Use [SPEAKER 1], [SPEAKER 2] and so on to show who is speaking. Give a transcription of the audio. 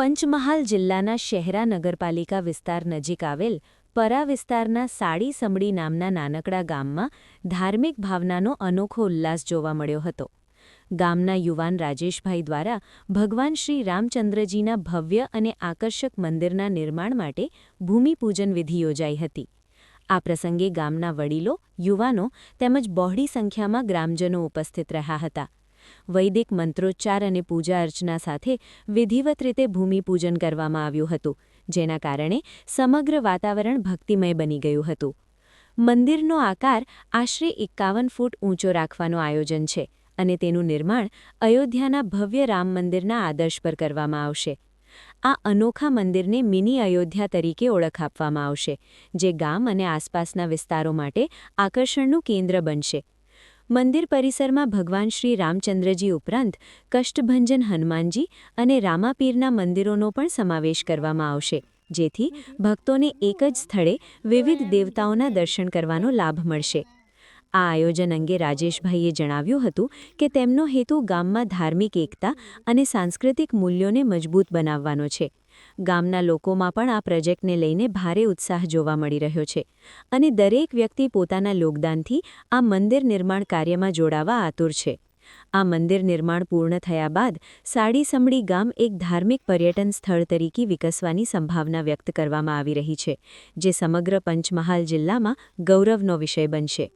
[SPEAKER 1] પંચમહાલ જિલ્લાના શહેરા નગરપાલિકા વિસ્તાર નજીક આવેલ પરા વિસ્તારના સાડી સમડી નામના નાનકડા ગામમાં ધાર્મિક ભાવનાનો અનોખો ઉલ્લાસ જોવા મળ્યો હતો. ગામના યુવાન રાજેશભાઈ દ્વારા ભગવાન શ્રી રામચંદ્રજીના ભવ્ય અને આકર્ષક મંદિરના નિર્માણ માટે ભૂમિપૂજન વિધિ યોજાઈ હતી. આ પ્રસંગે ગામના વડીલો, યુવાનો તેમજ બહોળી સંખ્યામાં ગ્રામજનો ઉપસ્થિત રહ્યા હતા. વૈદિક મંત્રોચ્ચાર અને પૂજા અર્ચના સાથે વિધિવત રીતે ભૂમિપૂજન કરવામાં આવ્યું હતું, જેના કારણે સમગ્ર વાતાવરણ ભક્તિમય બની ગયું હતું. મંદિરનો આકાર આશરે 51 ફૂટ ઊંચો રાખવાનું આયોજન છે અને તેનું નિર્માણ અયોધ્યાના ભવ્ય રામ મંદિરના આદર્શ પર કરવામાં આવશે. આ અનોખા મંદિરને મિની અયોધ્યા તરીકે ઓળખ આપવામાં આવશે, જે ગામ અને આસપાસના વિસ્તારો માટે આકર્ષણનું કેન્દ્ર બનશે. મંદિર પરિસરમાં ભગવાન શ્રી રામચંદ્રજી ઉપરાંત કષ્ટભંજન હનુમાનજી અને રામાપીરના મંદિરોનો પણ સમાવેશ કરવામાં આવશે, જેથી ભક્તોને એક જ સ્થળે વિવિધ દેવતાઓના દર્શન કરવાનો લાભ મળશે. આ આયોજન અંગે રાજેશભાઈએ જણાવ્યું હતું કે તેમનો હેતુ ગામમાં ધાર્મિક એકતા અને સાંસ્કૃતિક મૂલ્યોને મજબૂત બનાવવાનો છે. ગામના લોકોમાં પણ આ પ્રોજેક્ટને લઈને ભારે ઉત્સાહ જોવા મળી રહ્યો છે અને દરેક વ્યક્તિ પોતાના યોગદાનથી આ મંદિર નિર્માણ કાર્યમાં જોડાવા આતુર છે. આ મંદિર નિર્માણ પૂર્ણ થયા બાદ સાડી સમડી ગામ એક ધાર્મિક પર્યટન સ્થળ તરીકે વિકસવાની સંભાવના વ્યક્ત કરવામાં આવી રહી છે, જે સમગ્ર પંચમહાલ જિલ્લામાં ગૌરવનો વિષય બનશે.